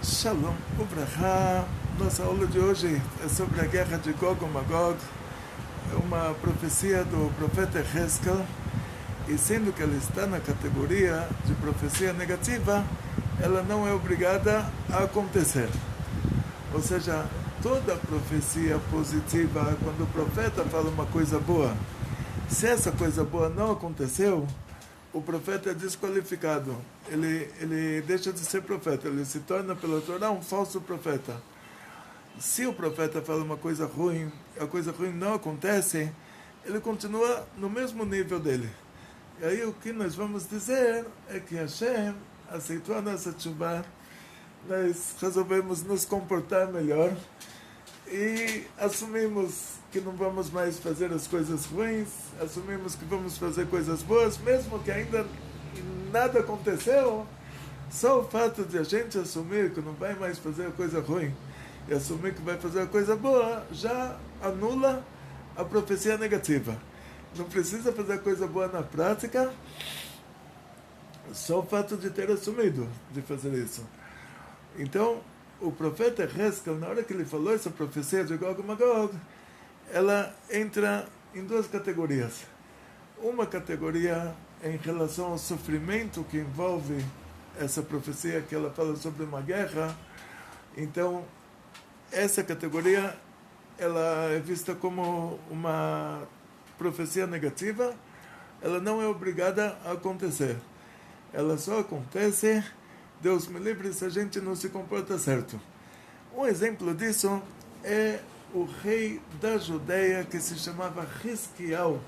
Shalom, Ubrahá. Nossa aula de hoje é sobre a guerra de Gog e Magog, é uma profecia do profeta Heskel, e sendo que ela está na categoria de profecia negativa, ela não é obrigada a acontecer. Ou seja, toda profecia positiva, quando o profeta fala uma coisa boa, se essa coisa boa não aconteceu, o profeta é desqualificado. Ele deixa de ser profeta, ele se torna pela Torá um falso profeta. Se o profeta fala uma coisa ruim, a coisa ruim não acontece, ele continua no mesmo nível dele. E aí o que nós vamos dizer é que Hashem aceitou a nossa tshuva, nós resolvemos nos comportar melhor e assumimos que não vamos mais fazer as coisas ruins, assumimos que vamos fazer coisas boas, mesmo que ainda nada aconteceu. Só o fato de a gente assumir que não vai mais fazer a coisa ruim e assumir que vai fazer a coisa boa já anula a profecia negativa. Não precisa fazer a coisa boa na prática, só o fato de ter assumido de fazer isso. Então, o profeta Heskel, na hora que ele falou essa profecia de Gog e Magog, ela entra em duas categorias. Uma categoria em relação ao sofrimento que envolve essa profecia, que ela fala sobre uma guerra. Então, essa categoria ela é vista como uma profecia negativa, ela não é obrigada a acontecer. Ela só acontece, Deus me livre, se a gente não se comporta certo. Um exemplo disso é o rei da Judeia, que se chamava Hizkiyahu,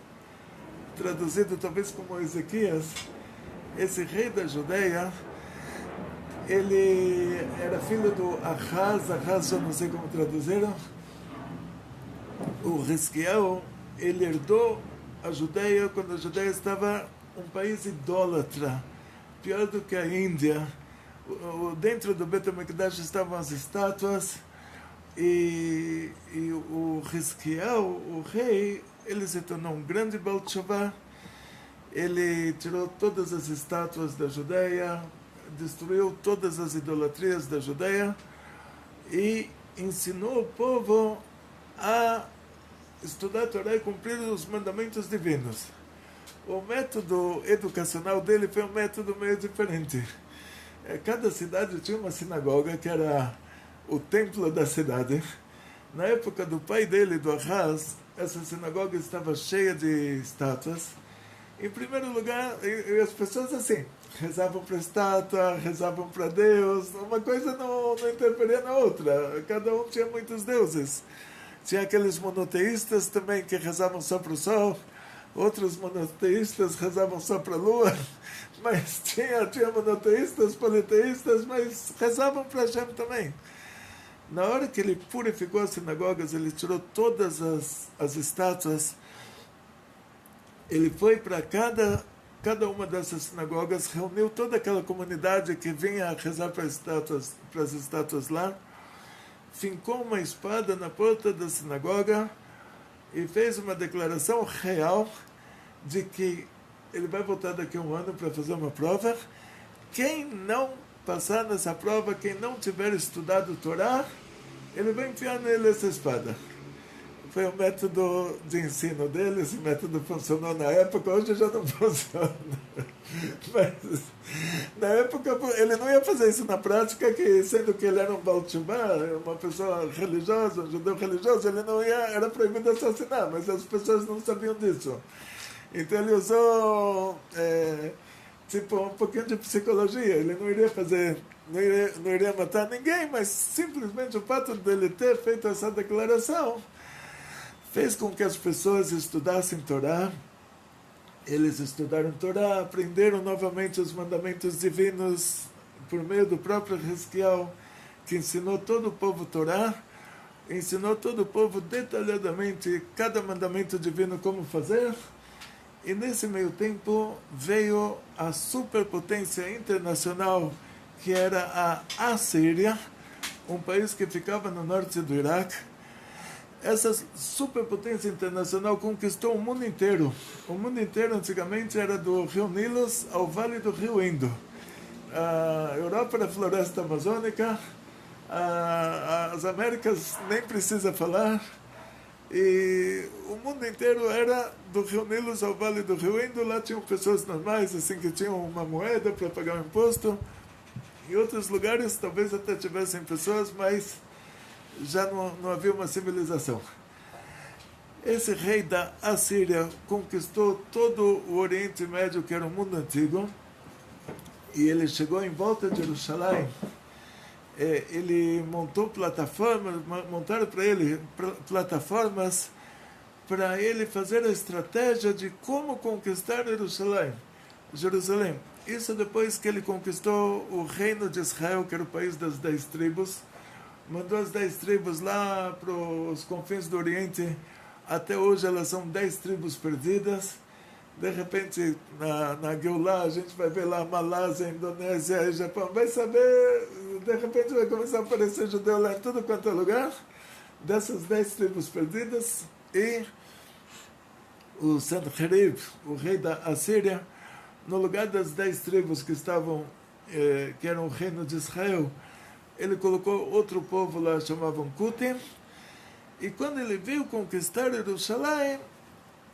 traduzido talvez como Ezequias. Esse rei da Judeia, ele era filho do Ahaz, eu não sei como traduziram. O Hizkiyahu, ele herdou a Judeia quando a Judeia estava um país idólatra, pior do que a Índia. Dentro do Bet HaMikdash estavam as estátuas, e o Hizkiyahu, o rei, ele se tornou um grande Baal Tshuva. Ele tirou todas as estátuas da Judeia, destruiu todas as idolatrias da Judeia e ensinou o povo a estudar a Torá e cumprir os mandamentos divinos. O método educacional dele foi um método meio diferente. Cada cidade tinha uma sinagoga que era o templo da cidade. Na época do pai dele, do Ahaz, essa sinagoga estava cheia de estátuas. Em primeiro lugar, e as pessoas assim, rezavam para a estátua, rezavam para Deus, uma coisa não interferia na outra, cada um tinha muitos deuses. Tinha aqueles monoteístas também que rezavam só para o sol, outros monoteístas rezavam só para a lua, mas tinha monoteístas, politeístas, mas rezavam para Hashem também. Na hora que ele purificou as sinagogas, ele tirou todas as estátuas, ele foi para cada uma dessas sinagogas, reuniu toda aquela comunidade que vinha rezar para as estátuas lá, fincou uma espada na porta da sinagoga e fez uma declaração real de que ele vai voltar daqui a um ano para fazer uma prova. Quem não passar nessa prova, quem não tiver estudado Torá, ele vai enfiar nele essa espada. Foi o método de ensino dele, esse método funcionou na época, hoje já não funciona. Mas na época ele não ia fazer isso na prática, que sendo que ele era um Baal Tshuva, uma pessoa religiosa, um judeu religioso, ele não ia, era proibido assassinar, mas as pessoas não sabiam disso. Então ele usou um pouquinho de psicologia. Ele não iria fazer, não iria matar ninguém, mas simplesmente o fato dele ter feito essa declaração fez com que as pessoas estudassem Torá. Eles estudaram Torá, aprenderam novamente os mandamentos divinos por meio do próprio Hizkiyahu, que ensinou todo o povo Torá, ensinou todo o povo detalhadamente cada mandamento divino como fazer. E nesse meio tempo veio a superpotência internacional, que era a Assíria, um país que ficava no norte do Iraque. Essa superpotência internacional conquistou o mundo inteiro. O mundo inteiro antigamente era do rio Nilo ao vale do rio Indo. A Europa era a floresta amazônica, As Américas nem precisa falar, e o mundo inteiro era do Rio Nilo ao Vale do Rio Indo. Lá tinham pessoas normais, assim, que tinham uma moeda para pagar o imposto. Em outros lugares talvez até tivessem pessoas, mas já não havia uma civilização. Esse rei da Assíria conquistou todo o Oriente Médio, que era o mundo antigo, e ele chegou em volta de Jerusalém. Ele montou plataformas, montaram para ele plataformas para ele fazer a estratégia de como conquistar Jerusalém. Isso depois que ele conquistou o reino de Israel, que era o país das 10 tribos, mandou as 10 tribos lá para os confins do Oriente. Até hoje elas são 10 tribos perdidas. De repente, na Geulah, a gente vai ver lá Malásia, Indonésia e Japão. Vai saber, de repente vai começar a aparecer judeu lá em tudo quanto é lugar, dessas 10 tribos perdidas. E o Sanherib, o rei da Assíria, no lugar das 10 tribos que estavam, que eram o reino de Israel, ele colocou outro povo lá, chamavam Cutim. E quando ele veio conquistar Jerusalém,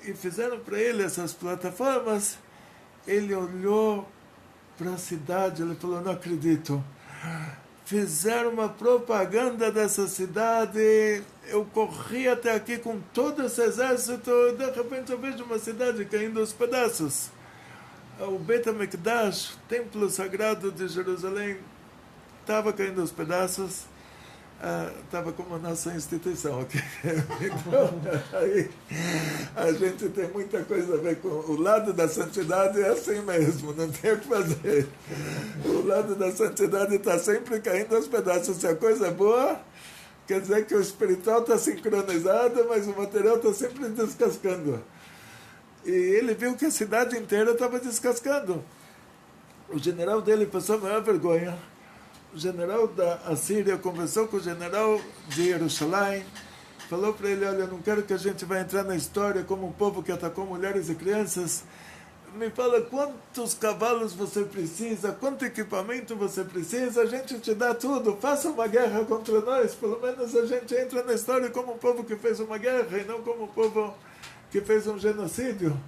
e fizeram para ele essas plataformas, ele olhou para a cidade, ele falou, não acredito. Fizeram uma propaganda dessa cidade, eu corri até aqui com todo esse exército, e de repente eu vejo uma cidade caindo aos pedaços. O Beit HaMikdash, templo sagrado de Jerusalém, estava caindo aos pedaços. Estava como a nossa instituição aqui. Então, aí a gente tem muita coisa a ver com o lado da santidade, é assim mesmo, não tem o que fazer. O lado da santidade está sempre caindo aos pedaços. Se a coisa é boa, quer dizer que o espiritual está sincronizado, mas o material está sempre descascando. E ele viu que a cidade inteira estava descascando. O general dele passou a maior vergonha. O general da Assíria conversou com o general de Jerusalém, falou para ele, olha, não quero que a gente vá entrar na história como um povo que atacou mulheres e crianças. Me fala quantos cavalos você precisa, quanto equipamento você precisa, a gente te dá tudo, faça uma guerra contra nós, pelo menos a gente entra na história como um povo que fez uma guerra e não como um povo que fez um genocídio.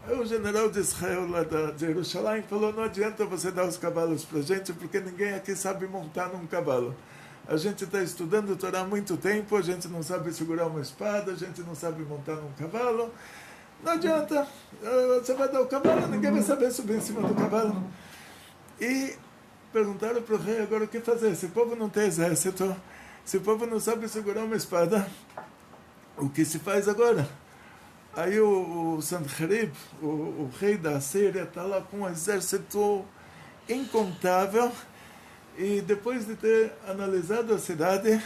Aí o general de Israel lá de Jerusalém falou, não adianta você dar os cavalos para a gente, porque ninguém aqui sabe montar num cavalo. A gente está estudando Torá há muito tempo, a gente não sabe segurar uma espada, a gente não sabe montar num cavalo. Não adianta, você vai dar o cavalo, ninguém vai saber subir em cima do cavalo. E perguntaram para o rei, agora o que fazer? Se o povo não tem exército, se o povo não sabe segurar uma espada, o que se faz agora? Aí o Sanherib, o rei da Assíria, está lá com um exército incontável, e depois de ter analisado a cidade,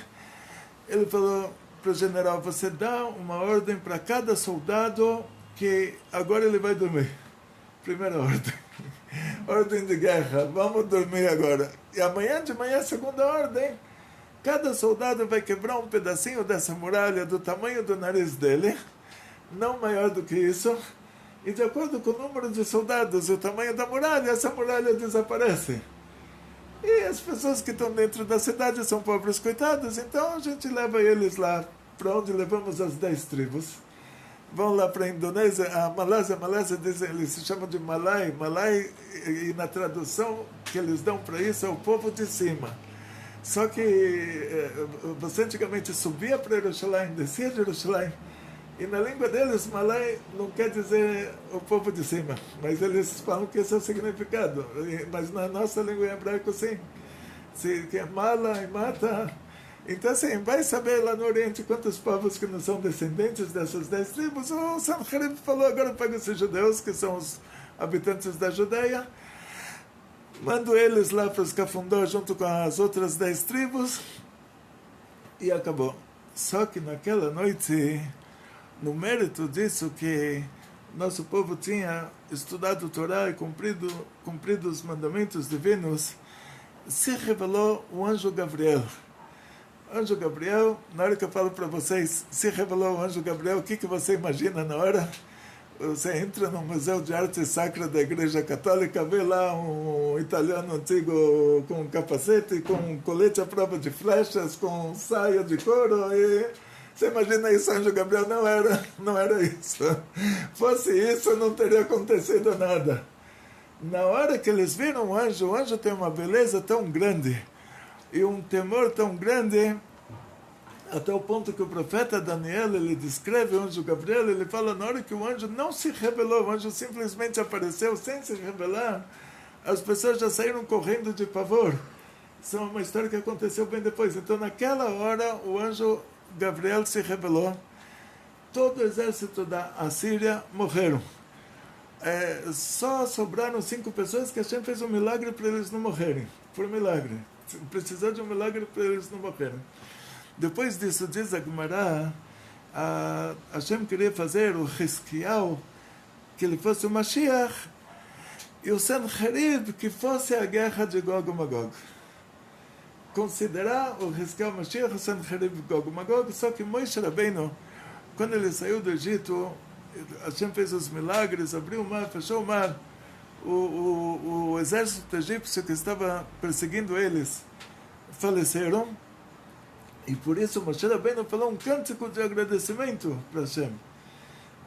ele falou para o general, você dá uma ordem para cada soldado que agora ele vai dormir. Primeira ordem. Ordem de guerra, vamos dormir agora. E amanhã de manhã, segunda ordem, cada soldado vai quebrar um pedacinho dessa muralha do tamanho do nariz dele, não maior do que isso, e de acordo com o número de soldados e o tamanho da muralha, essa muralha desaparece. E as pessoas que estão dentro da cidade são pobres coitados, então a gente leva eles lá para onde levamos as 10 tribos. Vão lá para a Indonésia, a Malásia dizem, eles se chamam de Malai, e na tradução que eles dão para isso é o povo de cima. Só que você antigamente subia para Jerusalém, descia de Jerusalém, e na língua deles, Malai não quer dizer o povo de cima, mas eles falam que esse é o significado. Mas na nossa língua em hebraico, sim. Que é mala e mata. Então, assim, vai saber lá no Oriente quantos povos que não são descendentes dessas 10 tribos. O Sanherib falou, agora pega esses judeus, que são os habitantes da Judeia, mando eles lá para os cafundós junto com as outras 10 tribos, e acabou. Só que naquela noite, no mérito disso que nosso povo tinha estudado o Torá e cumprido os mandamentos divinos, se revelou o anjo Gabriel. Anjo Gabriel, na hora que eu falo para vocês, se revelou o anjo Gabriel, o que você imagina na hora? você entra no Museu de Arte Sacra da Igreja Católica, vê lá um italiano antigo com um capacete, com um colete à prova de flechas, com saia de couro, e você imagina isso, Anjo Gabriel, não era isso. Fosse isso, não teria acontecido nada. Na hora que eles viram o anjo tem uma beleza tão grande e um temor tão grande, até o ponto que o profeta Daniel, ele descreve o anjo Gabriel, ele fala, na hora que o anjo não se revelou, o anjo simplesmente apareceu sem se revelar, as pessoas já saíram correndo de pavor. Isso é uma história que aconteceu bem depois. Então, naquela hora, o anjo Gabriel se revelou, todo o exército da Assíria morreram. Só sobraram 5 pessoas que Hashem fez um milagre para eles não morrerem. Por milagre. Precisou de um milagre para eles não morrerem. Depois disso, diz a Gemara, Hashem queria fazer o Hiskiau, que ele fosse o Mashiach, e o Sanherib, que fosse a guerra de Gog e Magog. Considerar o Hiskiau Mashiach, o Sanherib Gog e Magog, só que Moshe Rabbeinu, quando ele saiu do Egito, Hashem fez os milagres, abriu o mar, fechou o mar, o exército egípcio que estava perseguindo eles faleceram, e por isso Moshe Rabbeinu falou um cântico de agradecimento para Hashem.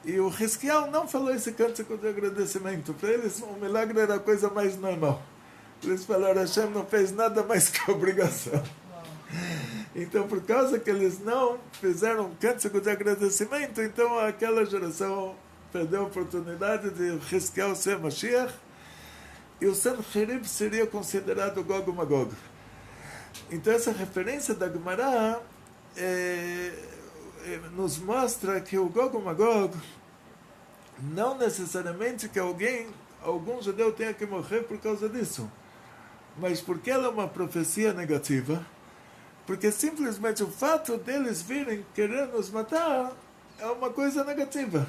E o Hiskiau não falou esse cântico de agradecimento. Para eles o milagre era a coisa mais normal. Eles falaram, Hashem não fez nada mais que obrigação. Então, por causa que eles não fizeram um cântico de agradecimento, então aquela geração perdeu a oportunidade de Hiskiau ser Mashiach, e o Sanherib seria considerado Gog e Magog. Então, essa referência da Gemara nos mostra que o Gog e Magog, não necessariamente que algum judeu tenha que morrer por causa disso, mas porque ela é uma profecia negativa, porque simplesmente o fato deles virem querer nos matar é uma coisa negativa.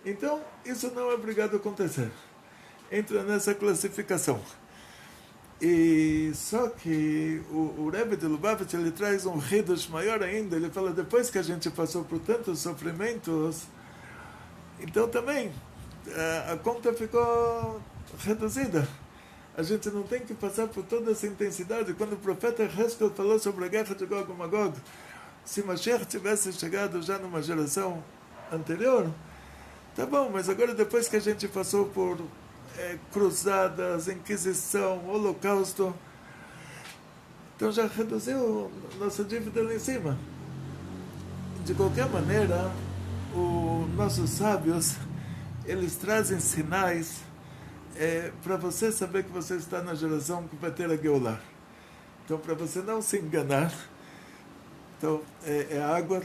Então, isso não é obrigado a acontecer. Entra nessa classificação. E só que o Rebbe de Lubavitch, ele traz um hidush maior ainda. Ele fala, depois que a gente passou por tantos sofrimentos, então também a conta ficou reduzida. A gente não tem que passar por toda essa intensidade. Quando o profeta Heskel falou sobre a guerra de Gog e Magog, se Mashiach tivesse chegado já numa geração anterior, tá bom, mas agora depois que a gente passou por cruzadas, Inquisição, Holocausto, então já reduziu nossa dívida lá em cima. De qualquer maneira, os nossos sábios, eles trazem sinais para você saber que você está na geração que vai ter a Geulah. Então, para você não se enganar, então, é água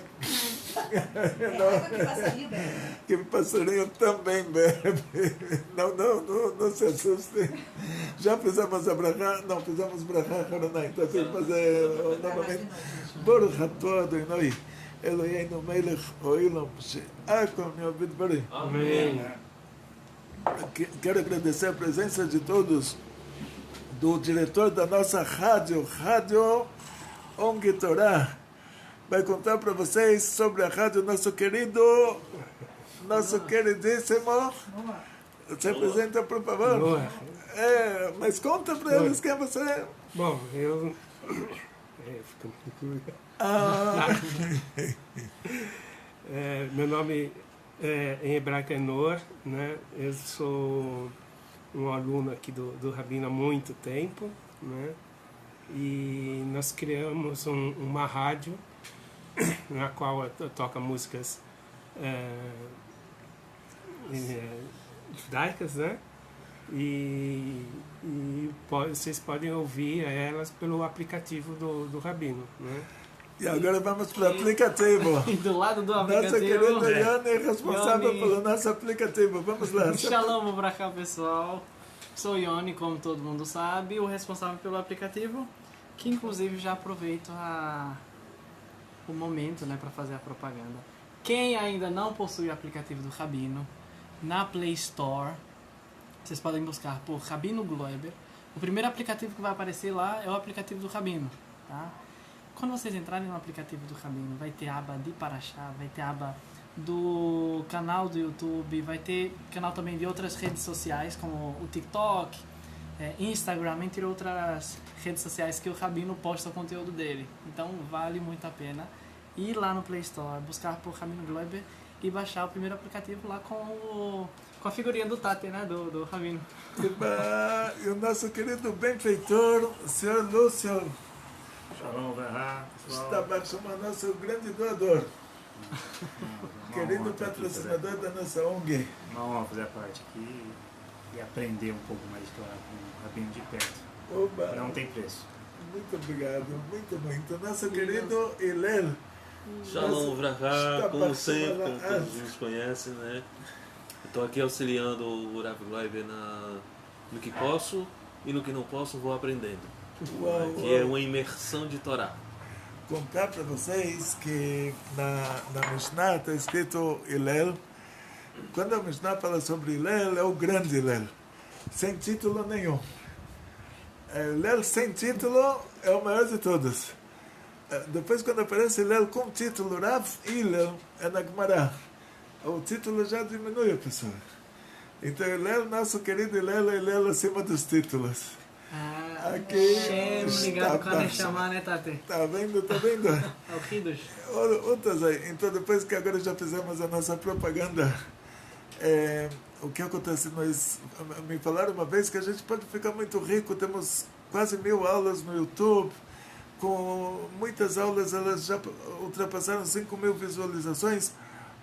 que o passarinho também bebe. Não se assustem. Já fizemos a brachá, não, fizemos brachá Haranai, então tem que fazer novamente. Baruch atah Adonai Eloheinu melech haolam she'akol me'ovid bari. Amém. Quero agradecer a presença de todos, do diretor da nossa rádio ONG Torá. Vai contar para vocês sobre a rádio, nosso queridíssimo. Se apresenta, por favor. Mas conta para eles quem é você. Bom, eu... meu nome em hebraico é Nor, né? Eu sou um aluno aqui do Rabino há muito tempo, né? E nós criamos uma rádio na qual toca músicas judaicas, né? E vocês podem ouvir elas pelo aplicativo do Rabino, né? E agora vamos para o aplicativo. E do lado do aplicativo... Nossa querida Yane é responsável pelo nosso aplicativo. Vamos lá. Shalom pra cá, pessoal. Sou Yoni, como todo mundo sabe, o responsável pelo aplicativo, que inclusive já aproveito o momento, né, para fazer a propaganda. Quem ainda não possui o aplicativo do Rabino, na Play Store, vocês podem buscar por Rabino Gloiber. O primeiro aplicativo que vai aparecer lá é o aplicativo do Rabino, tá? Quando vocês entrarem no aplicativo do Rabino, vai ter aba de Parashá, vai ter aba do canal do YouTube, vai ter canal também de outras redes sociais, como o TikTok, Instagram, entre outras redes sociais que o Rabino posta o conteúdo dele. Então vale muito a pena ir lá no Play Store, buscar por Rabino Gloiber e baixar o primeiro aplicativo lá com a figurinha do Tate, né, do Rabino. E o nosso querido benfeitor, o senhor Lúcio, Shalom, está abaixo o nosso grande doador, querido patrocinador da nossa ONG. Uma honra fazer parte aqui e aprender um pouco mais de Torá com o Rabino de perto. Oba, Não tem preço. muito obrigado, muito. Nosso querido Hillel. Shalom Vrahá, como sempre, como todos nos conhecem, né? Estou aqui auxiliando o Rav Gloiber no que posso e no que não posso vou aprendendo. Que é uma imersão de Torá. Contar para vocês que na Mishnah está escrito Hillel. Quando a Mishnah fala sobre Hillel, é o grande Hillel, sem título nenhum. Hillel sem título é o maior de todos. Depois, quando aparece Hillel com título, Rav Hillel, é na Gemara. O título já diminui a pessoa. Então, Hillel, nosso querido Hillel, é Hillel acima dos títulos. Aqui Shem ligado com a Neshama, né, Tate? Tá vendo? É o Hidush. Outras aí. Então, depois que agora já fizemos a nossa propaganda, o que acontece? Me falaram uma vez que a gente pode ficar muito rico, temos quase 1000 aulas no YouTube, com muitas aulas, elas já ultrapassaram 5.000 visualizações.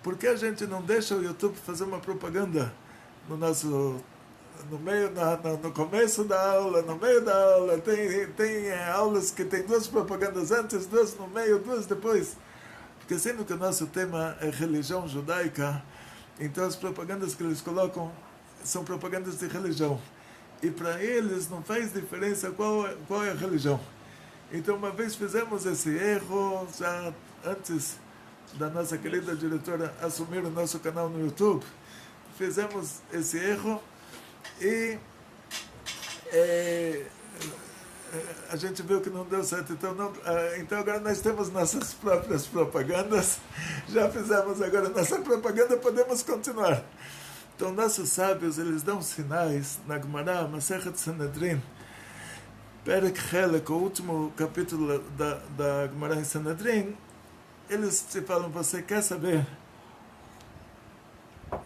Por que a gente não deixa o YouTube fazer uma propaganda no meio, no começo da aula, no meio da aula? Tem aulas que tem 2 propagandas antes, 2 no meio, 2 depois. Porque sendo que o nosso tema é religião judaica, então as propagandas que eles colocam são propagandas de religião. E para eles não faz diferença qual é a religião. Então, uma vez fizemos esse erro, já antes da nossa querida diretora assumir o nosso canal no YouTube, fizemos esse erro e a gente viu que não deu certo. Então agora nós temos nossas próprias propagandas, já fizemos agora nossa propaganda, podemos continuar. Então, nossos sábios, eles dão sinais na Gemara, Masechet Sanhedrin, Perek Helek, o último capítulo da Gemara em Sanhedrin. Eles te falam: você quer saber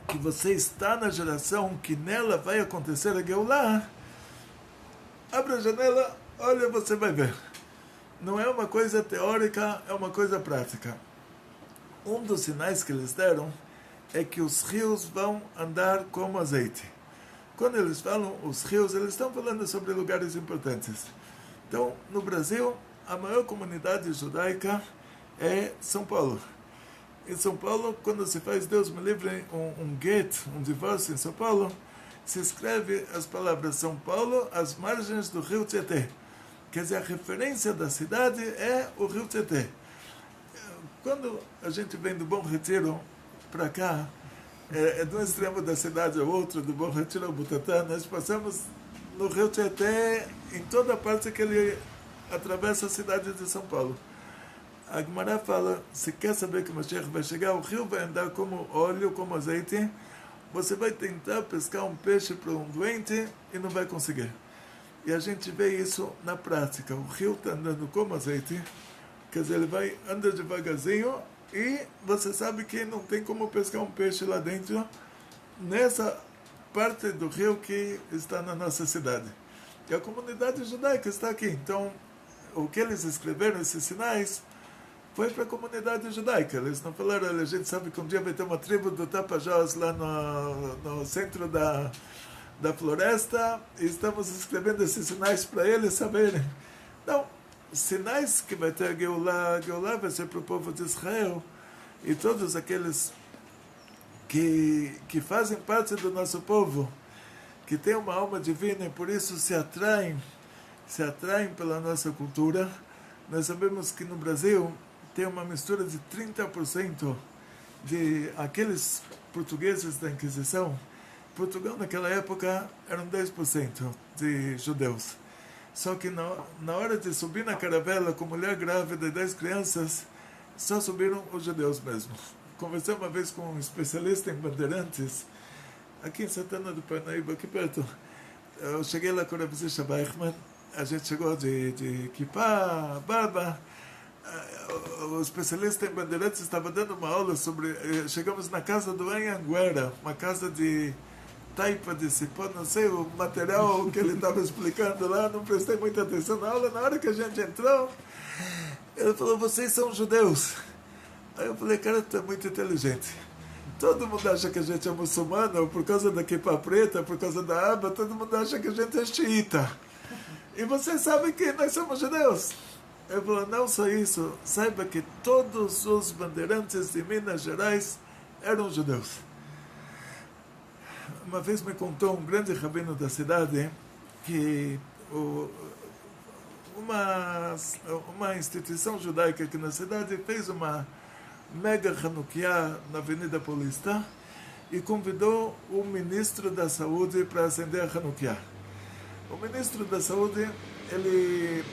que você está na geração que nela vai acontecer a Geulah? Abre a janela, olha, você vai ver. Não é uma coisa teórica, é uma coisa prática. Um dos sinais que eles deram é que os rios vão andar como azeite. Quando eles falam os rios, eles estão falando sobre lugares importantes. Então, no Brasil, a maior comunidade judaica é São Paulo. Em São Paulo, quando se faz, Deus me livre, um get, um divórcio em São Paulo, se escreve as palavras São Paulo às margens do rio Tietê. Quer dizer, a referência da cidade é o rio Tietê. Quando a gente vem do Bom Retiro para cá, de um extremo da cidade ao outro, do Bom Retiro ao Butantã, nós passamos no rio Tietê em toda a parte que ele atravessa a cidade de São Paulo. A Gemara fala: se quer saber que o Mashiach vai chegar, o rio vai andar como óleo, como azeite. Você vai tentar pescar um peixe para um doente e não vai conseguir. E a gente vê isso na prática. O rio está andando como azeite, quer dizer, ele anda devagarzinho, e você sabe que não tem como pescar um peixe lá dentro, nessa parte do rio que está na nossa cidade. E a comunidade judaica está aqui. Então, o que eles escreveram, esses sinais, foi para a comunidade judaica. Eles não falaram: olha, a gente sabe que um dia vai ter uma tribo do Tapajós lá no centro da floresta, e estamos escrevendo esses sinais para eles saberem. Não, sinais que vai ter Geulah vai ser para o povo de Israel, e todos aqueles que fazem parte do nosso povo, que tem uma alma divina e por isso se atraem pela nossa cultura. Nós sabemos que no Brasil tem uma mistura de 30% de aqueles portugueses da Inquisição. Portugal naquela época eram 10% de judeus. Só que na hora de subir na caravela com mulher grávida e 10 crianças, só subiram os judeus mesmo. conversei uma vez com um especialista em bandeirantes, aqui em Santana do Parnaíba, aqui perto. Eu cheguei lá com o Rabi Zisha Beichmann, a gente chegou de kippah, barba. O especialista em bandeirantes estava dando uma aula sobre... Chegamos na casa do Anhanguera, uma casa de taipa de cipó, não sei o material que ele estava explicando lá, não prestei muita atenção na aula. Na hora que a gente entrou, ele falou, vocês são judeus. Aí eu falei, cara, tu é muito inteligente. Todo mundo acha que a gente é muçulmano por causa da kippah preta, por causa da aba, todo mundo acha que a gente é xiita. E vocês sabem que nós somos judeus. Eu falei, não só isso, saiba que todos os bandeirantes de Minas Gerais eram judeus. Uma vez me contou um grande rabino da cidade que uma instituição judaica aqui na cidade fez uma mega Hanukkah na Avenida Paulista e convidou o ministro da Saúde para acender a Hanukkah. O ministro da Saúde, ele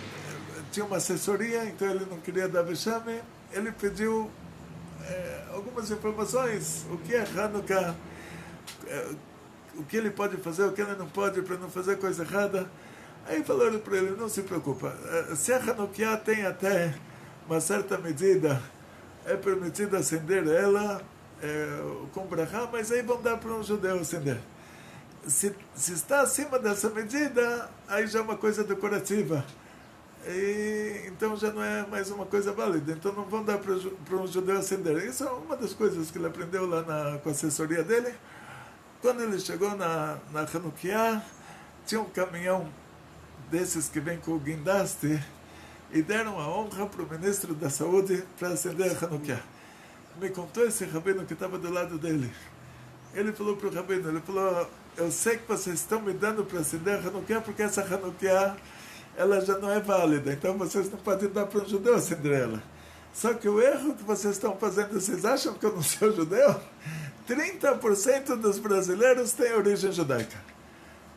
tinha uma assessoria, então ele não queria dar vexame, ele pediu algumas informações, o que é Hanukkah, o que ele pode fazer, o que ele não pode, para não fazer coisa errada. Aí falaram para ele, não se preocupa, se a Hanukkah tem até uma certa medida, é permitido acender ela com brachá, mas aí vão dar para um judeu acender. Se está acima dessa medida, aí já é uma coisa decorativa. E, então já não é mais uma coisa válida. Então não vão dar para um judeu acender. Isso é uma das coisas que ele aprendeu lá com a assessoria dele. Quando ele chegou na Hanukkah, tinha um caminhão desses que vem com o guindaste e deram a honra para o ministro da Saúde para acender a Hanukkah. Me contou esse rabino que estava do lado dele. Ele falou para o rabino, ele falou, eu sei que vocês estão me dando para acender a Hanukkah porque essa Hanukkah ela já não é válida, então vocês não podem dar para um judeu acender ela. Só que o erro que vocês estão fazendo, vocês acham que eu não sou judeu? 30% dos brasileiros têm origem judaica.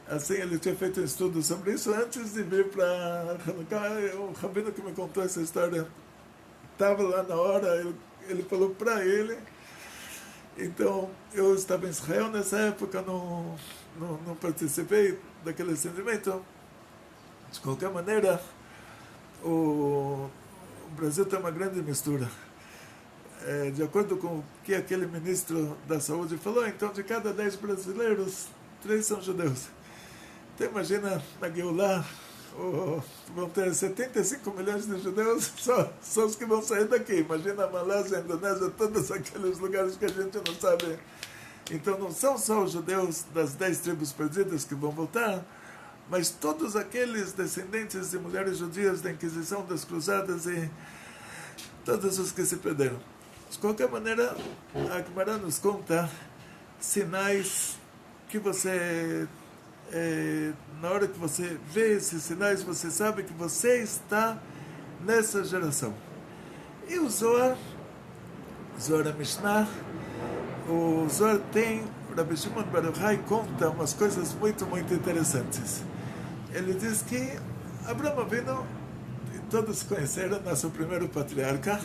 Assim, ele tinha feito um estudo sobre isso antes de vir para Hanukkah. O rabino que me contou essa história estava lá na hora, ele falou para ele. Então, eu estava em Israel nessa época, não participei daquele acendimento. De qualquer maneira, o Brasil tem uma grande mistura. De acordo com o que aquele ministro da Saúde falou, então de cada 10 brasileiros, 3 são judeus. Então imagina, na Geulah, vão ter 75 milhões de judeus, só os que vão sair daqui. Imagina a Malásia, a Indonésia, todos aqueles lugares que a gente não sabe. Então não são só os judeus das 10 tribos perdidas que vão voltar, mas todos aqueles descendentes de mulheres judias da Inquisição, das Cruzadas e todos os que se perderam. De qualquer maneira, a Gemara nos conta sinais que você, na hora que você vê esses sinais, você sabe que você está nessa geração. E o Zohar a Mishnah, o Zohar tem, o Rabbi Shimon Bar Yochai conta umas coisas muito, muito interessantes. Ele diz que Abraham Avinu, todos conheceram nosso primeiro patriarca,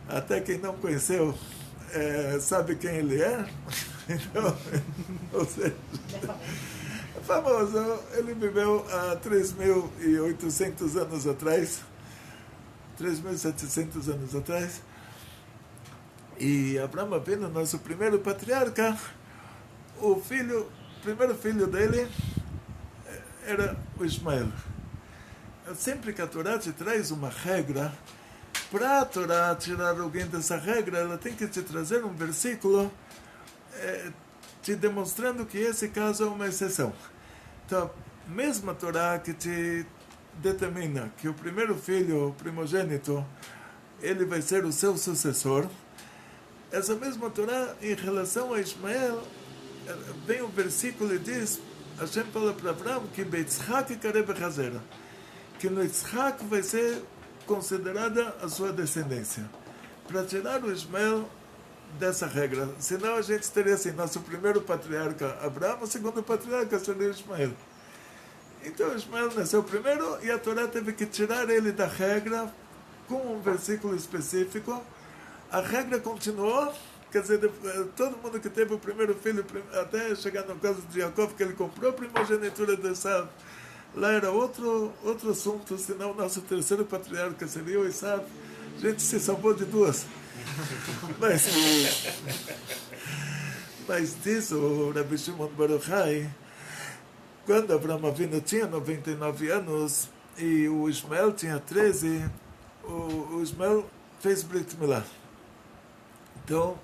até quem não conheceu sabe quem ele é. Então, ou seja, é famoso. Ele viveu há 3.800 anos atrás, 3.700 anos atrás, e Abraham Avinu, nosso primeiro patriarca, o primeiro filho dele era o Ismael. Sempre que a Torá te traz uma regra, para a Torá tirar alguém dessa regra, ela tem que te trazer um versículo te demonstrando que esse caso é uma exceção. Então, mesmo a Torá que te determina que o primeiro filho, o primogênito, ele vai ser o seu sucessor, essa mesma Torá, em relação a Ismael, vem um versículo e diz, Hashem fala para Abraão que Beitzhak Kareb Hazera, que no Yitzhak vai ser considerada a sua descendência. Para tirar o Ismael dessa regra, senão a gente teria assim, nosso primeiro patriarca Abraão, o segundo patriarca seria Ismael. Então Ismael nasceu primeiro e a Torá teve que tirar ele da regra com um versículo específico. A regra continuou, quer dizer, todo mundo que teve o primeiro filho, até chegar no caso de Jacob, que ele comprou a primogenitura de Esav, lá era outro assunto, senão o nosso terceiro patriarca seria o Esav. A gente se salvou de duas. Mas diz o Rabbi Shimon Bar Yochai, quando Avraham Avinu tinha 99 anos e o Ismael tinha 13, o Ismael fez Brit Milá. Então,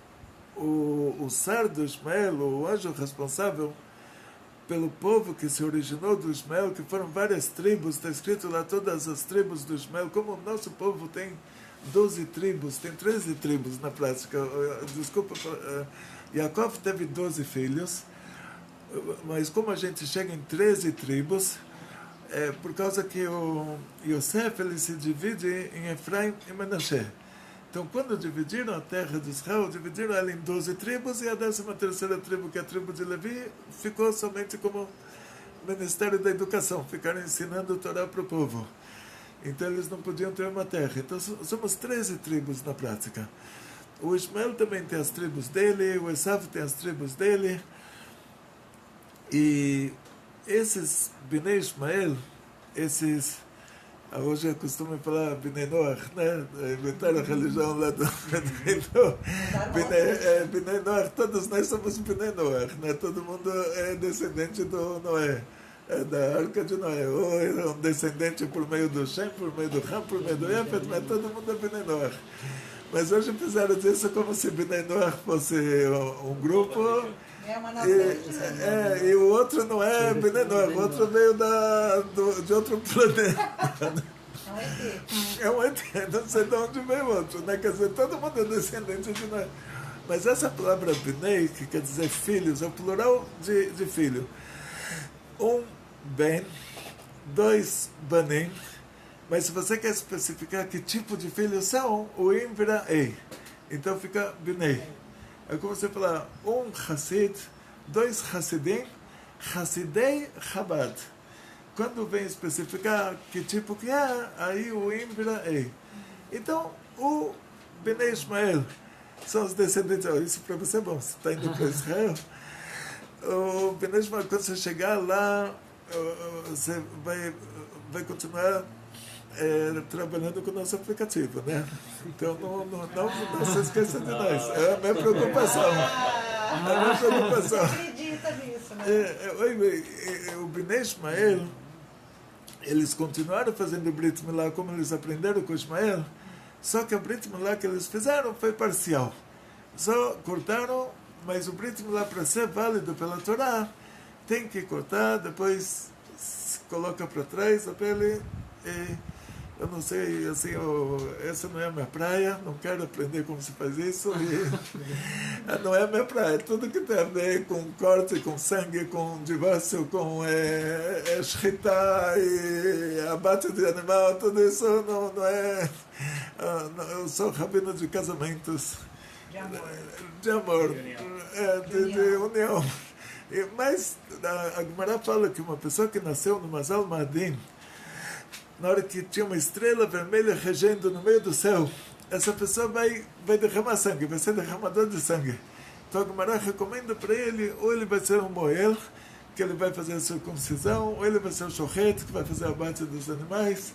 o Sar do Ismael, o anjo responsável pelo povo que se originou do Ismael, que foram várias tribos, está escrito lá todas as tribos do Ismael, como o nosso povo tem 12 tribos, tem 13 tribos na prática. Desculpa, Jacob teve 12 filhos, mas como a gente chega em 13 tribos, por causa que o Yosef ele se divide em Efraim e Menashe. Então, quando dividiram a terra de Israel, dividiram ela em 12 tribos, e a 13ª tribo, que é a tribo de Levi, ficou somente como Ministério da Educação, ficaram ensinando a Torá para o povo. Então, eles não podiam ter uma terra. Então, somos 13 tribos na prática. O Ismael também tem as tribos dele, o Esav tem as tribos dele, e esses Bnei Ismael, hoje eu costumo falar Bnei Noach, né? Inventaram a religião lá do Bnei Noach, todos nós somos Bnei Noach, né? Todo mundo é descendente do Noé, da Arca de Noé, ou é um descendente por meio do Shem, por meio do Ham, por meio do Yafet, mas todo mundo é Bnei Noach. Mas hoje fizeram disso como se Bnei Noach fosse um grupo. É uma nação. E o outro não é Bnei Noach, o outro veio de outro planeta. É um ET, não sei de onde veio o outro, né? Quer dizer, todo mundo é descendente de Noé. Mas essa palavra Bnei, que quer dizer filhos, é o plural de filho. Um Ben, dois Banim. Mas se você quer especificar que tipo de filhos são, o Im vira Ei. Então fica Bnei. É como você falar, um Hassid, dois Hassidim, Hassidei Chabad. Quando vem especificar que tipo que é, aí o Im vira Ei. Então, o Bnei Ismael são os descendentes. Isso para você é bom, você está indo para Israel. O Bnei Ismael, quando você chegar lá, você vai continuar trabalhando com o nosso aplicativo, né? Então não se esqueça de nós. É a minha preocupação. Você acredita nisso, né? O Bnei Ismael, eles continuaram fazendo o Brit Milá como eles aprenderam com Ismael, só que a Brit Milá que eles fizeram foi parcial. Só cortaram, mas o Brit Milá, para ser válido pela Torá, tem que cortar, depois se coloca para trás a pele. Eu não sei, assim, essa não é a minha praia, não quero aprender como se faz isso, não é a minha praia. Tudo que tem a ver com corte, com sangue, com divórcio, com shritá e abate de animal, tudo isso não é... eu sou rabino de casamentos. De amor. De união. Mas a Gemara fala que uma pessoa que nasceu no Mazal Ma'adim, na hora que tinha uma estrela vermelha regendo no meio do céu, essa pessoa vai derramar sangue, vai ser derramador de sangue. Então a Gemara recomenda para ele, ou ele vai ser um moel, que ele vai fazer a circuncisão, ou ele vai ser um shochet, que vai fazer o abate dos animais,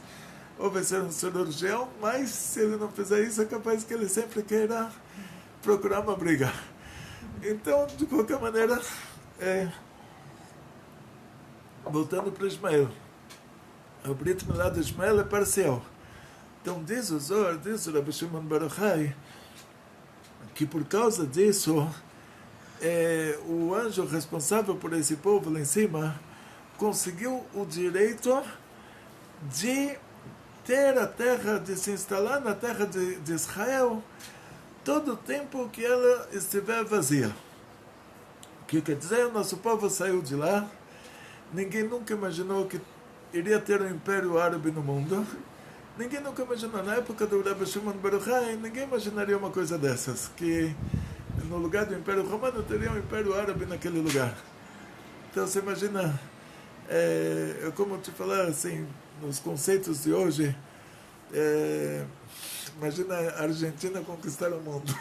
ou vai ser um cirurgião, mas se ele não fizer isso, é capaz que ele sempre queira procurar uma briga. Então, de qualquer maneira, voltando para Ismael. O Brit Milá de Ismael é parcial. Então diz o Zohar, diz o Rabbi Shimon Bar Yochai, que por causa disso, o anjo responsável por esse povo lá em cima conseguiu o direito de ter a terra, de se instalar na terra de Israel todo o tempo que ela estiver vazia. O que quer dizer? O nosso povo saiu de lá, ninguém nunca imaginou que iria ter um império árabe no mundo. Ninguém nunca imaginou. Na época do Rabbi Shimon Bar Yochai, ninguém imaginaria uma coisa dessas, que no lugar do Império Romano teria um Império Árabe naquele lugar. Então você imagina, como te falar assim, nos conceitos de hoje, Imagina a Argentina conquistar o mundo.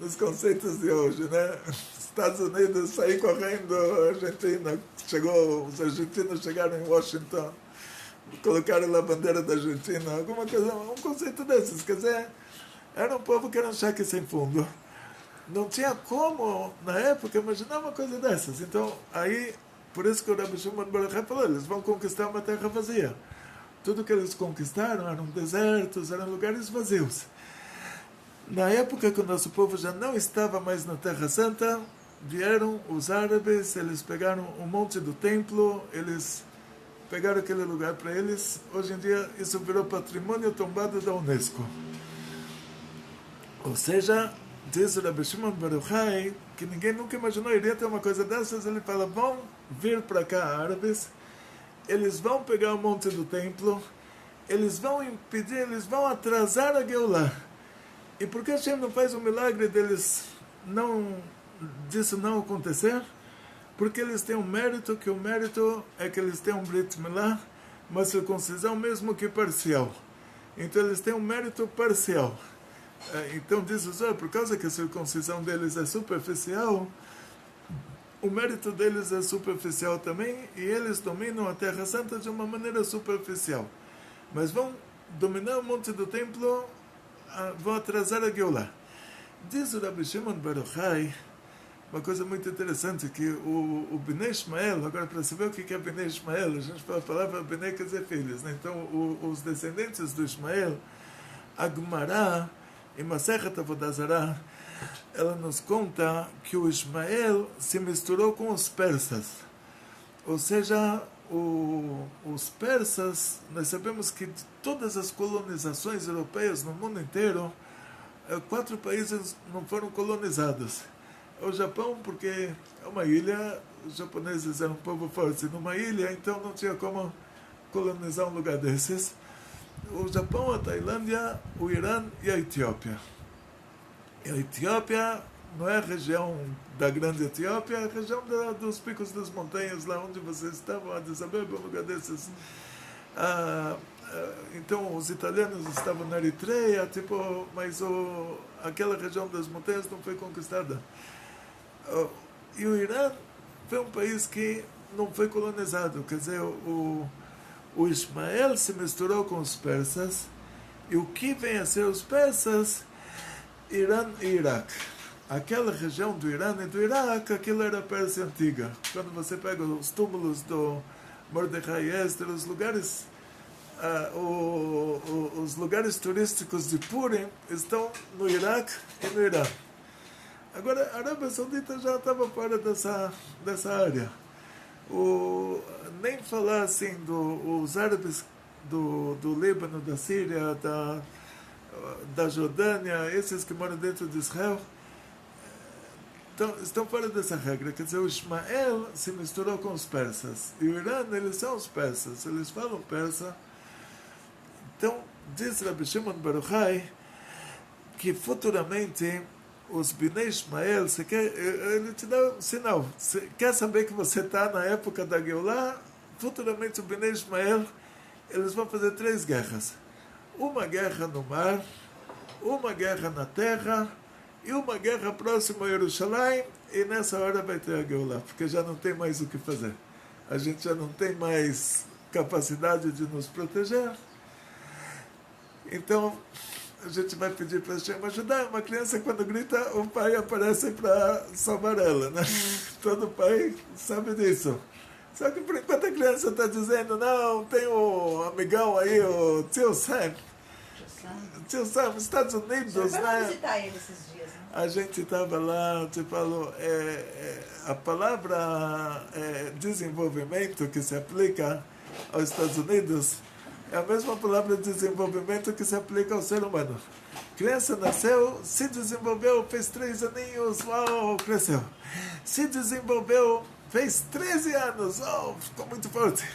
Nos conceitos de hoje, né? Estados Unidos sair correndo, a Argentina chegou, os argentinos chegaram em Washington, colocaram lá a bandeira da Argentina, alguma coisa, um conceito desses, quer dizer, era um povo que era um cheque sem fundo. Não tinha como, na época, imaginar uma coisa dessas. Então, aí, por isso que o Rabbi Shimon bar Yochai falou, eles vão conquistar uma terra vazia. Tudo que eles conquistaram eram desertos, eram lugares vazios. Na época que o nosso povo já não estava mais na Terra Santa, vieram os árabes, eles pegaram o monte do templo, eles pegaram aquele lugar para eles. Hoje em dia isso virou patrimônio tombado da Unesco. Ou seja, diz o Rabbi Shimon bar Yochai que ninguém nunca imaginou iria ter uma coisa dessas. Ele fala, vão vir para cá árabes, eles vão pegar o monte do templo, eles vão impedir, eles vão atrasar a Geulah. E por que Hashem não faz o milagre disso não acontecer? Porque eles têm um mérito, que o mérito é que eles têm um Brit Milá, uma circuncisão mesmo que parcial. Então eles têm um mérito parcial. Então diz o Zohar, por causa que a circuncisão deles é superficial, o mérito deles é superficial também, e eles dominam a Terra Santa de uma maneira superficial. Mas vão dominar o monte do templo, vão atrasar a Geulah. Diz o Rabbi Shimon bar Yochai uma coisa muito interessante, que o Bnei Ishmael, agora para saber o que é Bnei Ishmael, a gente fala a palavra Bnei quer dizer filhos, né? Então os descendentes do Ishmael, a Gemara, em Masechet Avodah Zarah, ela nos conta que o Ishmael se misturou com os persas. Ou seja, os persas, nós sabemos que de todas as colonizações europeias no mundo inteiro, 4 países não foram colonizados. O Japão, porque é uma ilha, os japoneses eram um povo forte numa ilha, então não tinha como colonizar um lugar desses. O Japão, a Tailândia, o Irã e a Etiópia. E a Etiópia não é a região da grande Etiópia, é a região dos picos das montanhas, lá onde vocês estavam, Addis Abeba, um lugar desses. Então os italianos estavam na Eritreia, mas aquela região das montanhas não foi conquistada. E o Irã foi um país que não foi colonizado, quer dizer, o Ismael se misturou com os persas, e o que vem a ser os persas? Irã e Iraque. Aquela região do Irã e do Iraque, aquilo era a Pérsia antiga. Quando você pega os túmulos do Mordecai Esther, os lugares turísticos de Purim estão no Iraque e no Irã. Agora, a Arábia Saudita já estava fora dessa área. Nem falar assim dos árabes do Líbano, da Síria, da Jordânia, esses que moram dentro de Israel, estão fora dessa regra. Quer dizer, o Ismael se misturou com os persas. E o Irã, eles são os persas, eles falam persa. Então, diz Rabbi Shimon bar Yochai que futuramente os Bnei Ishmael, ele te dá um sinal. Você quer saber que você está na época da Geulah? Futuramente os Bnei Ishmael, eles vão fazer 3 guerras. Uma guerra no mar, uma guerra na terra e uma guerra próxima a Jerusalém, e nessa hora vai ter a Geulah, porque já não tem mais o que fazer. A gente já não tem mais capacidade de nos proteger. Então, a gente vai pedir para Hashem ajudar. Uma criança, quando grita, o pai aparece para salvar ela, né? Todo pai sabe disso. Só que por enquanto a criança está dizendo, não, tem o amigão aí, o tio Sam. Tio Sam, Estados Unidos, Você né? vai visitar ele esses dias, né? A gente estava lá, te falou, a palavra desenvolvimento que se aplica aos Estados Unidos é a mesma palavra desenvolvimento que se aplica ao ser humano. Criança nasceu, se desenvolveu, fez 3 aninhos, uau, cresceu. Se desenvolveu, fez 13 anos, oh, ficou muito forte.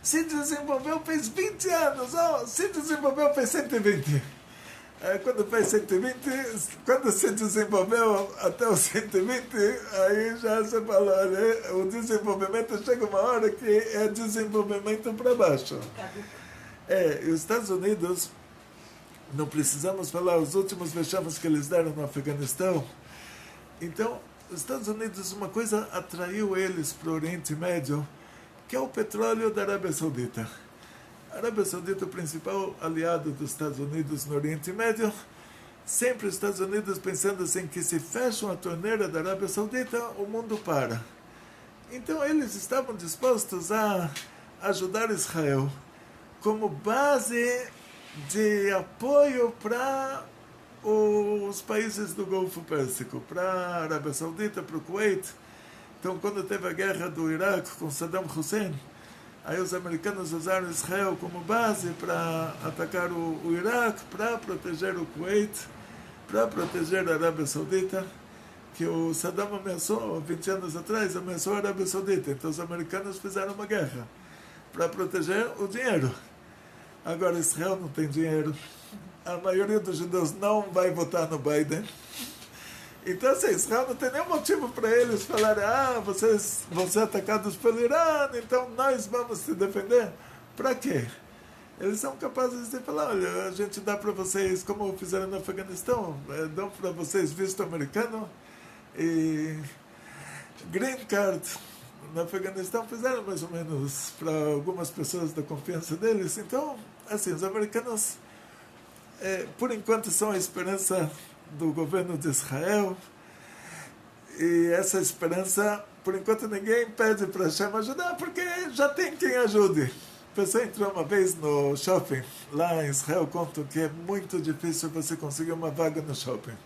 Se desenvolveu, fez 20 anos, oh, se desenvolveu, fez 120. Quando fez 120, quando se desenvolveu até os 120, aí já se falou, o desenvolvimento chega uma hora que é desenvolvimento para baixo. E os Estados Unidos, não precisamos falar os últimos vexames que eles deram no Afeganistão. Então, os Estados Unidos, uma coisa atraiu eles para o Oriente Médio, que é o petróleo da Arábia Saudita. A Arábia Saudita é o principal aliado dos Estados Unidos no Oriente Médio. Sempre os Estados Unidos pensando assim que se fecham a torneira da Arábia Saudita, o mundo para. Então eles estavam dispostos a ajudar Israel como base de apoio para os países do Golfo Pérsico, para a Arábia Saudita, para o Kuwait. Então, quando teve a guerra do Iraque com Saddam Hussein, aí os americanos usaram Israel como base para atacar o Iraque, para proteger o Kuwait, para proteger a Arábia Saudita, que o Saddam ameaçou, 20 anos atrás, ameaçou a Arábia Saudita. Então, os americanos fizeram uma guerra para proteger o dinheiro. Agora, Israel não tem dinheiro. A maioria dos judeus não vai votar no Biden. Então, assim, Israel não tem nenhum motivo para eles falarem: vocês vão ser atacados pelo Irã, então nós vamos se defender. Para quê? Eles são capazes de falar: olha, a gente dá para vocês, como fizeram no Afeganistão, dão para vocês visto americano e green card. No Afeganistão fizeram mais ou menos para algumas pessoas da confiança deles. Então, assim, os americanos, por enquanto, são a esperança do governo de Israel, e essa esperança, por enquanto, ninguém pede para Hashem ajudar, porque já tem quem ajude. A pessoa entrou uma vez no shopping, lá em Israel, contam que é muito difícil você conseguir uma vaga no shopping.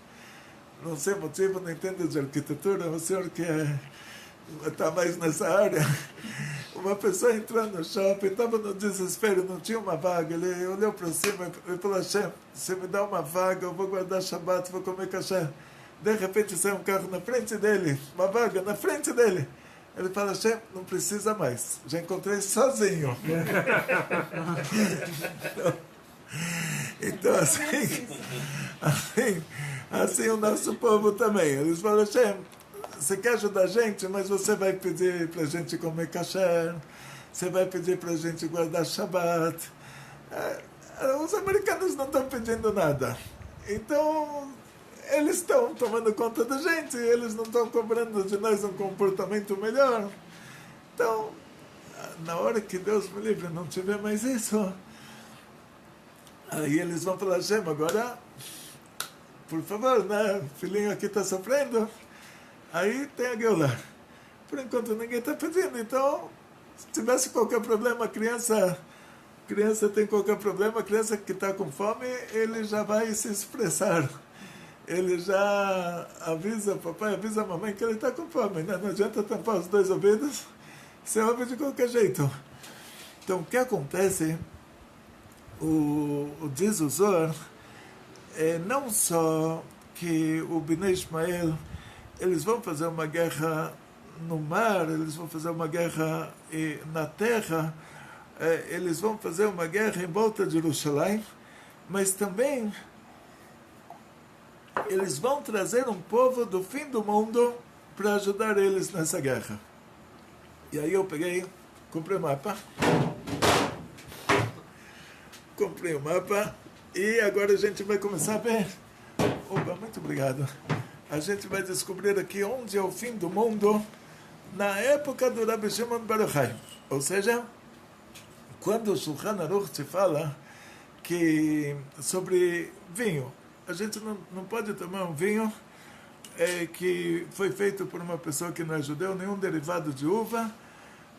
Não sei o motivo, não entendo de arquitetura, o senhor que está mais nessa área. Uma pessoa entrou no shopping, estava no desespero, não tinha uma vaga. Ele olhou para cima e falou: Hashem, se me dá uma vaga, eu vou guardar Shabbat, vou comer kasher. De repente saiu um carro na frente dele, uma vaga na frente dele. Ele fala: Hashem, não precisa mais, já encontrei sozinho. Então assim o nosso povo também. Eles falam: Hashem, você quer ajudar a gente, mas você vai pedir para a gente comer kasher, você vai pedir para a gente guardar Shabbat. Os americanos não estão pedindo nada. Então, eles estão tomando conta da gente, eles não estão cobrando de nós um comportamento melhor. Então, na hora que Deus me livre não tiver mais isso, aí eles vão falar: Hashem, agora, por favor, né, o filhinho aqui está sofrendo. Aí tem a Geulah. Por enquanto ninguém está pedindo. Então, se tivesse qualquer problema, a criança tem qualquer problema, a criança que está com fome, ele já vai se expressar. Ele já avisa o papai, avisa a mamãe que ele está com fome. Né? Não adianta tampar os dois ouvidos, você ouve de qualquer jeito. Então, o que acontece, diz o Zohar, é não só que o Bnei Ishmael, eles vão fazer uma guerra no mar, eles vão fazer uma guerra na terra, eles vão fazer uma guerra em volta de Jerusalém, mas também eles vão trazer um povo do fim do mundo para ajudar eles nessa guerra. E aí eu comprei o mapa, e agora a gente vai começar a ver. Opa, muito obrigado. A gente vai descobrir aqui onde é o fim do mundo na época do Rabbi Shimon Bar Yochai. Ou seja, quando o Shulchan Aruch te fala que sobre vinho, a gente não pode tomar um vinho que foi feito por uma pessoa que não é judeu, nenhum derivado de uva,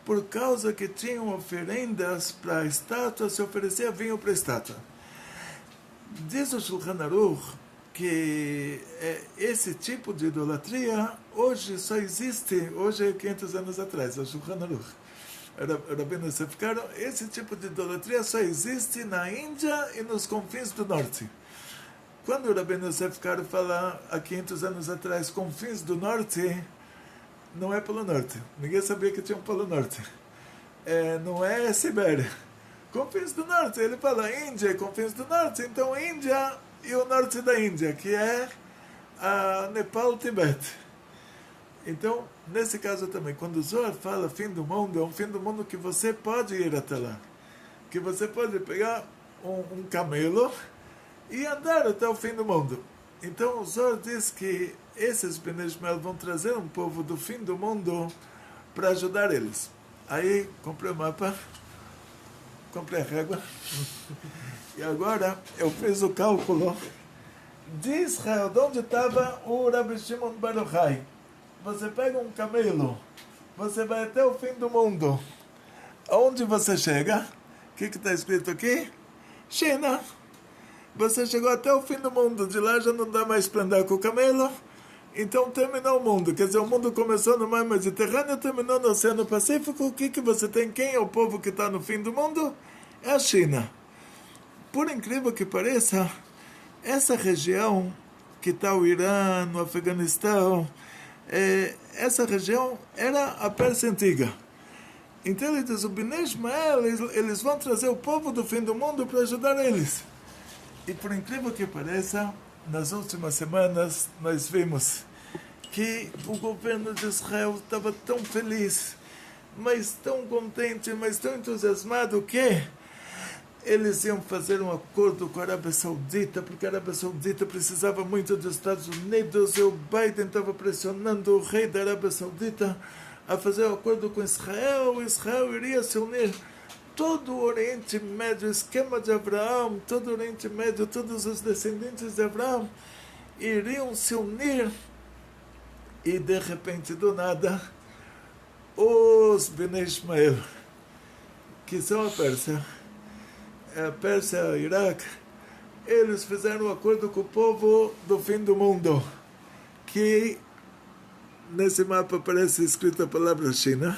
por causa que tinham oferendas para a estátua, se oferecia vinho para a estátua. Diz o Shulchan Aruch que esse tipo de idolatria hoje só existe, hoje é 500 anos atrás, o Shulchan Aruch, Rabbeinu Yosef Karo, esse tipo de idolatria só existe na Índia e nos confins do norte. Quando o Rabbeinu Yosef Karo fala há 500 anos atrás, confins do norte, não é Polo Norte, ninguém sabia que tinha um Polo Norte, não é Sibéria, confins do norte, ele fala Índia e confins do norte, então Índia e o norte da Índia, que é a Nepal, Tibete. Então, nesse caso também, quando o Zohar fala fim do mundo, é um fim do mundo que você pode ir até lá. que você pode pegar um camelo e andar até o fim do mundo. Então o Zohar diz que esses Bnei Ishmael vão trazer um povo do fim do mundo para ajudar eles. Aí comprei o mapa, comprei a régua, e agora eu fiz o cálculo de Israel, de onde estava o Rabbi Shimon Bar Yochai. Você pega um camelo, você vai até o fim do mundo. Aonde você chega? O que está escrito aqui? China. Você chegou até o fim do mundo, de lá já não dá mais para andar com o camelo, então terminou o mundo. Quer dizer, o mundo começou no mar Mediterrâneo, terminou no Oceano Pacífico. O que você tem? Quem é o povo que está no fim do mundo? É a China. Por incrível que pareça, essa região que está o Irã, o Afeganistão, essa região era a Pérsia Antiga. Então ele diz, o Bnei Ishmael, eles vão trazer o povo do fim do mundo para ajudar eles. E por incrível que pareça, nas últimas semanas nós vimos que o governo de Israel estava tão feliz, mas tão contente, mas tão entusiasmado que eles iam fazer um acordo com a Arábia Saudita, porque a Arábia Saudita precisava muito dos Estados Unidos, e o Biden estava pressionando o rei da Arábia Saudita a fazer um acordo com Israel. Israel iria se unir. Todo o Oriente Médio, esquema de Abraão, todo o Oriente Médio, todos os descendentes de Abraão iriam se unir, e de repente, do nada, os Bnei Ishmael, que são a Pérsia, Iraque, eles fizeram um acordo com o povo do fim do mundo, que nesse mapa aparece escrita a palavra China.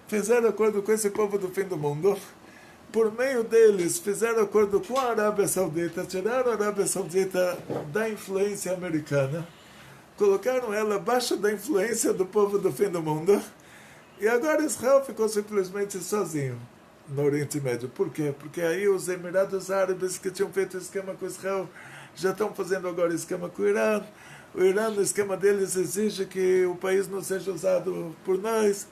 Fizeram acordo com esse povo do fim do mundo. Por meio deles, fizeram acordo com a Arábia Saudita, tiraram a Arábia Saudita da influência americana, colocaram ela abaixo da influência do povo do fim do mundo, e agora Israel ficou simplesmente sozinho no Oriente Médio. Por quê? Porque aí os Emirados Árabes, que tinham feito esquema com Israel, já estão fazendo agora esquema com o Irã. O Irã, no esquema deles, exige que o país não seja usado por nós.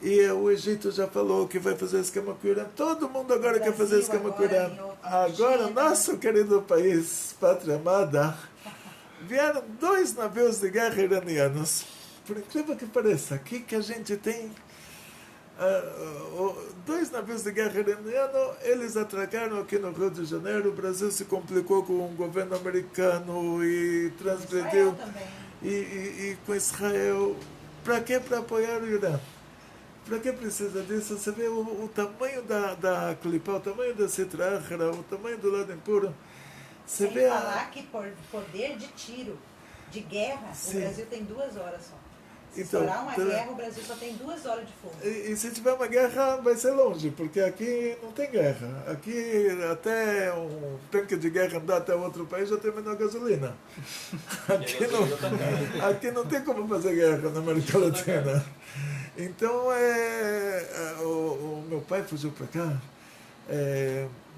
E o Egito já falou que vai fazer esquema com o Irã. Todo mundo agora quer fazer esquema com o Irã. Agora, nosso querido país, pátria amada, vieram 2 navios de guerra iranianos. Por incrível que pareça, aqui que a gente tem 2 navios de guerra iranianos, eles atracaram aqui no Rio de Janeiro. O Brasil se complicou com o governo americano e transgrediu. E com Israel. Para quê? Para apoiar o Irã. Para que precisa disso? Você vê o tamanho da clipa, o tamanho da Sitra Achra, o tamanho do lado impuro. Você Sem vê falar que por poder de tiro, de guerra, Sim. o Brasil tem 2 horas só. Se Então, estourar uma guerra, o Brasil só tem 2 horas de fogo. E se tiver uma guerra, vai ser longe, porque aqui não tem guerra. Aqui, até um tanque de guerra andar até outro país, já terminou a gasolina. Aqui não tem como fazer guerra na América Latina. Então, o meu pai fugiu para cá.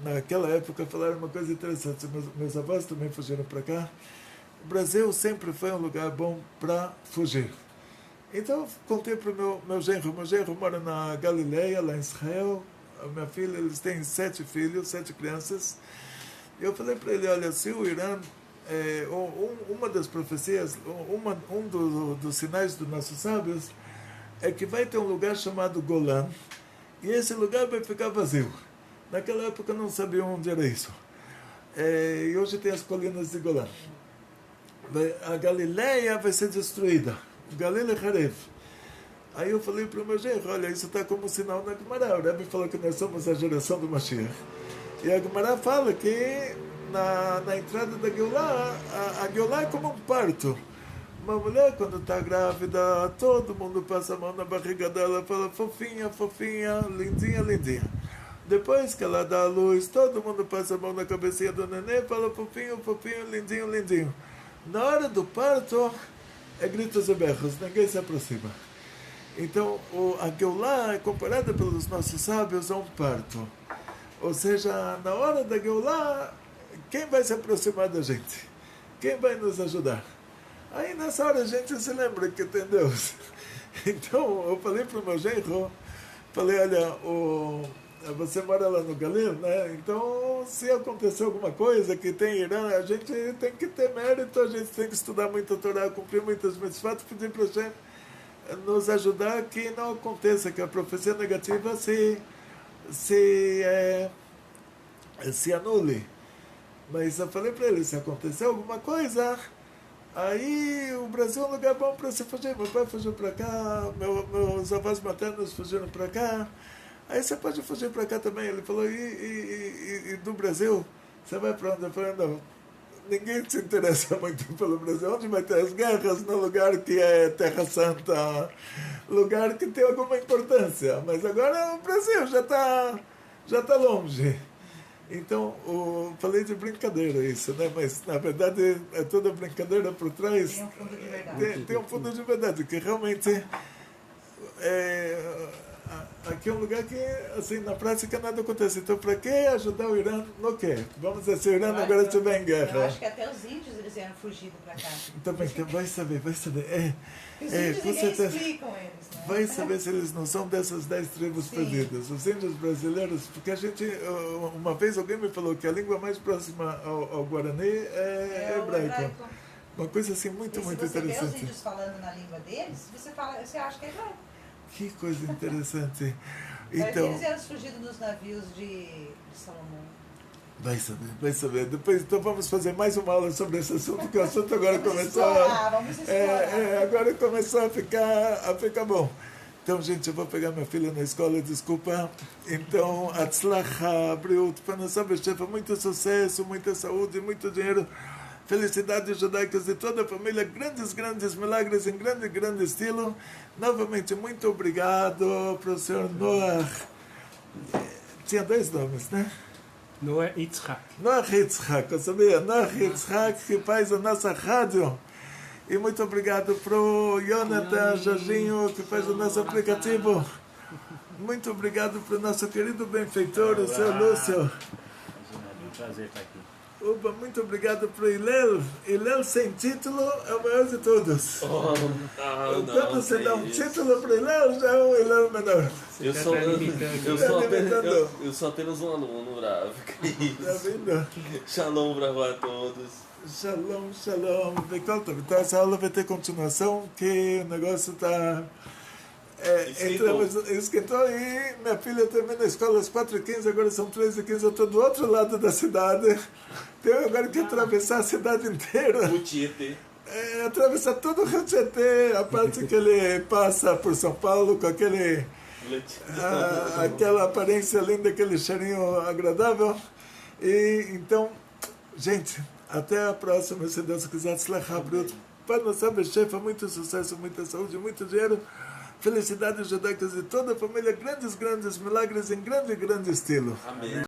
Naquela época falaram uma coisa interessante. Meus avós também fugiram para cá. O Brasil sempre foi um lugar bom para fugir. Então, contei para o meu genro. Meu genro mora na Galileia, lá em Israel. A minha filha, eles têm 7 filhos, 7 crianças. Eu falei para ele, olha, se o Irã... uma das profecias, dos sinais dos nossos sábios, é que vai ter um lugar chamado Golã, e esse lugar vai ficar vazio. Naquela época não sabiam onde era isso. E hoje tem as colinas de Golã. A Galileia vai ser destruída. Galileu Harev. Aí eu falei para o meu genro, olha, isso está como um sinal na Gemara. O Rebbe falou que nós somos a geração do Mashiach. E a Gemara fala que na entrada da Geulah, a Geulah é como um parto. Uma mulher, quando está grávida, todo mundo passa a mão na barriga dela, fala fofinha, fofinha, lindinha, lindinha. Depois que ela dá a luz, todo mundo passa a mão na cabecinha do neném, fala fofinho, fofinho, lindinho, lindinho. Na hora do parto, é gritos e berros, ninguém se aproxima. Então, a Geulah é comparada pelos nossos sábios a um parto. Ou seja, na hora da Geulah, quem vai se aproximar da gente? Quem vai nos ajudar? Aí nessa hora a gente se lembra que tem Deus. Então eu falei para o meu genro, falei, olha, você mora lá no Galil, né? Então, se acontecer alguma coisa que tem Irã, a gente tem que ter mérito, a gente tem que estudar muito a Torá, cumprir muitas mitzvot, pedir para Hashem nos ajudar que não aconteça, que a profecia negativa se anule. Mas eu falei para ele, se acontecer alguma coisa, aí o Brasil é um lugar bom para se fugir. Meu pai fugiu para cá, meus avós maternos fugiram para cá. Aí você pode fugir para cá também. Ele falou, e do Brasil? Você vai para onde? Eu falei, não, ninguém se interessa muito pelo Brasil. Onde vai ter as guerras? No lugar que é Terra Santa, lugar que tem alguma importância. Mas agora o Brasil já tá longe. Então, falei de brincadeira isso, né? Mas, na verdade, é toda brincadeira por trás. Tem um fundo de verdade. Tem um fundo de verdade, que realmente aqui é um lugar que, assim, na prática nada acontece. Então, para que ajudar o Irã no quê? Vamos dizer, se o Irã agora estiver em Eu guerra. acho que até os índios eles eram fugidos para cá. Também, vai saber. Os índios Com ninguém certeza. explicam eles, né? Vai saber se eles não são dessas 10 tribos Sim. perdidas. Os índios brasileiros, porque a gente, uma vez alguém me falou que a língua mais próxima ao Guarani é o hebraico. Uma coisa assim muito, E muito se você vê os interessante. índios falando na língua deles, você acha que é hebraico. Que coisa interessante. Então, Então, eles eram fugidos nos navios de Salomão. vai saber. Depois, então vamos fazer mais uma aula sobre esse assunto, que o assunto agora Vamos começou vamos explorar. agora começou a ficar bom. Então, gente, eu vou pegar minha filha na escola, desculpa. Então, Atzlacha, Briut, Panassá Bechefa, muito sucesso, muita saúde, muito dinheiro, felicidades judaicas de toda a família, grandes milagres em grande estilo. Novamente, muito obrigado para o senhor Noah. Tinha 2 nomes, né? Noah Yitzhak. Noah Yitzhak, eu sabia? Noah Yitzhak, que faz a nossa rádio. E muito obrigado para o Jonathan Jorginho, que faz o nosso aplicativo. Muito obrigado para o nosso querido benfeitor, o seu Lúcio. Imagina, é um prazer estar aqui. Opa, muito obrigado para o Hillel sem título é o maior de todos. Quando você dá um título para o Hillel, já é o Hillel menor. Eu sou apenas um aluno, Rav. Tá vendo? Shalom, Bravo a todos. Shalom. Então essa aula vai ter continuação, que o negócio está... esquentou e minha filha termina a escola às 4h15, agora são 3h15, eu estou do outro lado da cidade. Tenho agora que atravessar a cidade inteira. O Tietê. Atravessar todo o Rio Tietê, a parte que ele passa por São Paulo com aquela aparência linda, aquele cheirinho agradável. E então, gente, até a próxima, se Deus quiser. Para nossa Bechefa, muito sucesso, muita saúde, muito dinheiro. Felicidades judaicas de toda a família, grandes milagres em grande estilo. Amém.